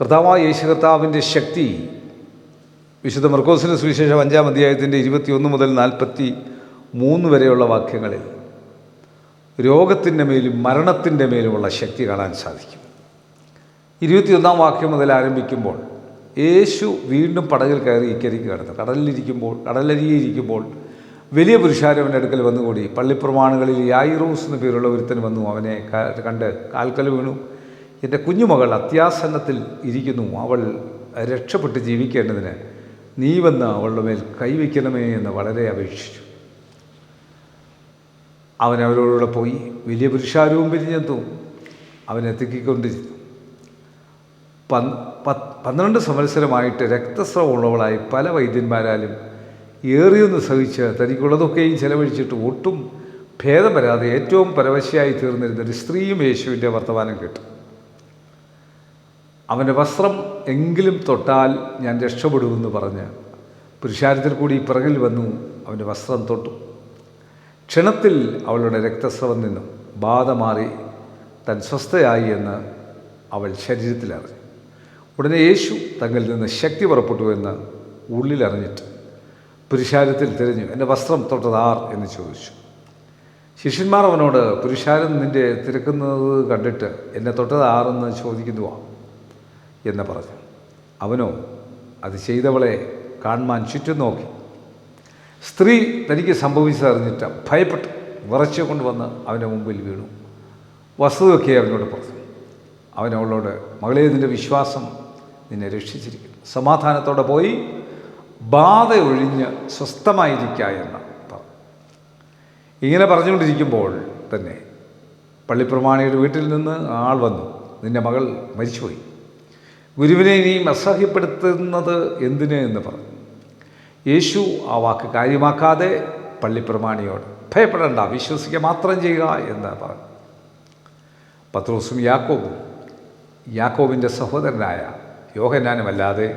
കർത്താവായ യേശു കർത്താവിൻ്റെ ശക്തി വിശുദ്ധ മർക്കോസിന് സുവിശേഷം 5-ാം അധ്യായത്തിൻ്റെ 21 മുതൽ 43 വരെയുള്ള വാക്യങ്ങളിൽ രോഗത്തിൻ്റെ മേലും മരണത്തിൻ്റെ മേലുമുള്ള ശക്തി കാണാൻ സാധിക്കും. 21-ാം വാക്യം മുതൽ ആരംഭിക്കുമ്പോൾ യേശു വീണ്ടും പടകിൽ കയറി ഇക്കരയ്ക്ക് കടന്നു. കടലരിയിരിക്കുമ്പോൾ വലിയ പുരുഷാരം അവൻ്റെ അടുക്കൽ വന്നുകൂടി. പള്ളിപ്രമാണികളിൽ യായിറോസ് എന്ന് പേരുള്ള ഒരുത്തൻ വന്നു. അവനെ കണ്ട് കാൽക്കൽ വീണു. എൻ്റെ കുഞ്ഞുമകൾ അത്യാസന്നത്തിൽ ഇരിക്കുന്നു, അവൾ രക്ഷപ്പെട്ട് ജീവിക്കേണ്ടതിന് നീ വന്ന് അവളുടെ മേൽ കൈവയ്ക്കണമേ എന്ന് വളരെ അപേക്ഷിച്ചു. അവൻ അവരോടുകൂടെ പോയി. വലിയ പുരുഷാരവും പിരിഞ്ഞെത്തു അവനെ തിക്കിക്കൊണ്ടിരുന്നു. 12 സംവത്സരമായിട്ട് രക്തസ്രവമുള്ളവളായി പല വൈദ്യന്മാരാലും ഏറിയൊന്ന് സഹിച്ച് തനിക്കുള്ളതൊക്കെയും ചെലവഴിച്ചിട്ട് ഒട്ടും ഭേദം വരാതെ ഏറ്റവും പരവശയായി തീർന്നിരുന്നൊരു സ്ത്രീയും യേശുവിൻ്റെ വർത്തമാനം കേട്ടു. അവൻ്റെ വസ്ത്രം എങ്കിലും തൊട്ടാൽ ഞാൻ രക്ഷപ്പെടുമെന്ന് പറഞ്ഞ് പുരുഷാരത്തിൽ കൂടി പിറകിൽ വന്നു അവൻ്റെ വസ്ത്രം തൊട്ടു. ക്ഷണത്തിൽ അവളുടെ രക്തസ്രവം നിന്നും ബാധ മാറി താൻ സ്വസ്ഥയായി എന്ന് അവൾ ശരീരത്തിലറിഞ്ഞു. ഉടനെ യേശു തങ്ങളിൽ നിന്ന് ശക്തി പുറപ്പെട്ടു എന്ന് ഉള്ളിലറിഞ്ഞിട്ട് പുരുഷാരത്തിൽ തിരഞ്ഞു, എൻ്റെ വസ്ത്രം തൊട്ടതാർ എന്ന് ചോദിച്ചു. ശിഷ്യന്മാർ അവനോട്, പുരുഷാരം നിൻ്റെ തിരക്കുന്നത് കണ്ടിട്ട് എന്നെ തൊട്ടതാറെന്ന് ചോദിക്കുന്നുവാ എന്ന് പറഞ്ഞു. അവനോ അത് ചെയ്തവളെ കാണുവാൻ ചുറ്റും നോക്കി. സ്ത്രീ തനിക്ക് സംഭവിച്ചതറിഞ്ഞിട്ട് ഭയപ്പെട്ട് വിറച്ചു കൊണ്ടുവന്ന് അവൻ്റെ മുമ്പിൽ വീണു. വസ്തുതയൊക്കെ അവനോട് പറഞ്ഞു. അവൻ അവളോട്, മകളെ, നിൻ്റെ വിശ്വാസം നിന്നെ രക്ഷിച്ചിരിക്കുന്നു, സമാധാനത്തോടെ പോയി ബാധ ഒഴിഞ്ഞ് സ്വസ്ഥമായിരിക്കുക എന്ന് പറഞ്ഞു. ഇങ്ങനെ പറഞ്ഞുകൊണ്ടിരിക്കുമ്പോൾ തന്നെ പള്ളിപ്രമാണിയുടെ വീട്ടിൽ നിന്ന് ആൾ വന്നു, നിൻ്റെ മകൾ മരിച്ചുപോയി, ഗുരുവിനെ നീ അസഹ്യപ്പെടുത്തുന്നത് എന്തിന് എന്ന് പറഞ്ഞു. യേശു ആ വാക്ക് കാര്യമാക്കാതെ പള്ളിപ്രമാണിയോട്, ഭയപ്പെടേണ്ട, വിശ്വസിക്കുക മാത്രം ചെയ്യുക എന്ന് പറഞ്ഞു. പത്രോസും യാക്കോബിൻ്റെ സഹോദരനായ യോഹന്നാനുമല്ലാതെ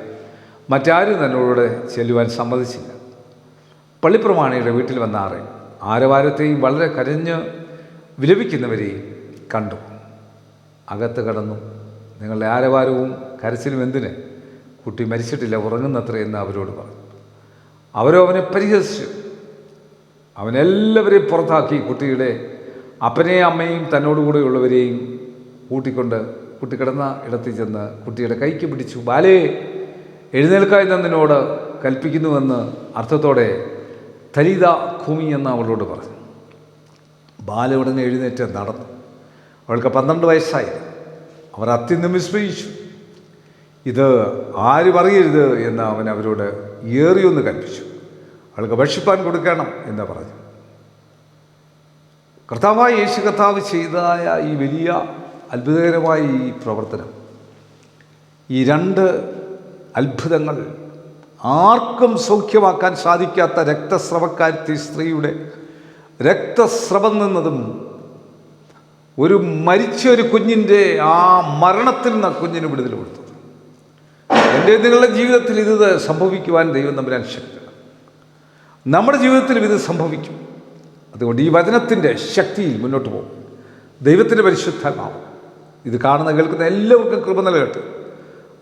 മറ്റാരും തന്നോട് ചെല്ലുവാൻ സമ്മതിച്ചില്ല. പള്ളിപ്രമാണിയുടെ വീട്ടിൽ വന്ന ആരവാരത്തെയും വളരെ കരഞ്ഞ് വിലപിക്കുന്നവരെയും കണ്ടു. അകത്ത് കടന്നു, നിങ്ങളുടെ ആരവാരവും കരച്ചിലും എന്തിന്? കുട്ടി മരിച്ചിട്ടില്ല, ഉറങ്ങുന്നത്ര എന്ന് അവരോട് പറഞ്ഞു. അവരോ അവനെ പരിഹസിച്ചു. അവനെല്ലാവരെയും പുറത്താക്കി കുട്ടിയുടെ അപ്പനെയും അമ്മയും തന്നോടുകൂടെയുള്ളവരെയും കൂട്ടിക്കൊണ്ട് കുട്ടി കിടന്ന ഇടത്തിൽ ചെന്ന് കുട്ടിയുടെ കൈക്ക് പിടിച്ചു. ബാലേ, എഴുന്നേൽക്കായി നിന്നോട് കൽപ്പിക്കുന്നുവെന്ന് അർത്ഥത്തോടെ തലീത ഖൂമി എന്ന് അവളോട് പറഞ്ഞു. ബാല ഉടനെ എഴുന്നേറ്റ് നടന്നു. അവൾക്ക് 12 വയസ്സായി. അവർ അത്യന്തം വിസ്മയിച്ചു. ഇത് ആരും അറിയരുത് എന്ന് അവൻ അവരോട് ഏറിയൊന്ന് കൽപ്പിച്ചു. അവൾക്ക് ഭക്ഷിപ്പാൻ കൊടുക്കണം എന്ന് പറഞ്ഞു. കർത്താവായ യേശു കർത്താവ് ചെയ്തതായ ഈ വലിയ അത്ഭുതകരമായ ഈ പ്രവർത്തനം, ഈ 2 അത്ഭുതങ്ങൾ ആർക്കും സൗഖ്യമാക്കാൻ സാധിക്കാത്ത രക്തസ്രവക്കാരത്തി സ്ത്രീയുടെ രക്തസ്രവം നിന്നതും ഒരു മരിച്ചൊരു കുഞ്ഞിൻ്റെ ആ മരണത്തിൽ നിന്ന് കുഞ്ഞിന് വിടുതൽ കൊടുത്തത്. എൻ്റെ നിങ്ങളുടെ ജീവിതത്തിൽ ഇത് സംഭവിക്കുവാൻ ദൈവം തമ്പുരാൻ ശക്തനാണ്. നമ്മുടെ ജീവിതത്തിലും ഇത് സംഭവിക്കും. അതുകൊണ്ട് ഈ വചനത്തിൻ്റെ ശക്തിയിൽ മുന്നോട്ട് പോകും. ദൈവത്തിൻ്റെ പരിശുദ്ധാത്മാവ് ഇത് കാണുന്ന കേൾക്കുന്ന എല്ലാവർക്കും കൃപ നൽകട്ടെ.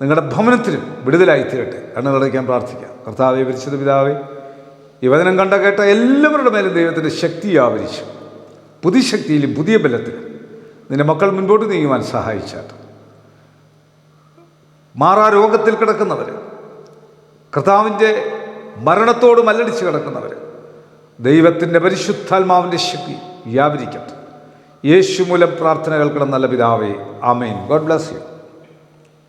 നിങ്ങളുടെ ഭവനത്തിലും വിടുതലായിത്തീരട്ടെ. കണ്ണുകളടയ്ക്കാൻ പ്രാർത്ഥിക്കാം. കർത്താവേ, പരിശുദ്ധ പിതാവേ, ഈ വചനം കേട്ട എല്ലാവരുടെ മേലും ദൈവത്തിൻ്റെ ശക്തി ആവരിച്ചു. പുതിയ ശക്തിയിലും പുതിയ ബലത്തിലും നിന്റെ മക്കൾ മുൻപോട്ട് നീങ്ങുവാൻ സഹായിച്ചാട്ട്. മാറാ രോഗത്തിൽ കിടക്കുന്നവർ, കർത്താവിൻ്റെ മരണത്തോട് മല്ലടിച്ച് കിടക്കുന്നവർ, ദൈവത്തിൻ്റെ പരിശുദ്ധാത്മാവിൻ്റെ ശക്തി വ്യാപരിക്കട്ടെ. യേശു മൂലം പ്രാർത്ഥന കേൾക്കണം നല്ല പിതാവേ, ആമേൻ. God bless you.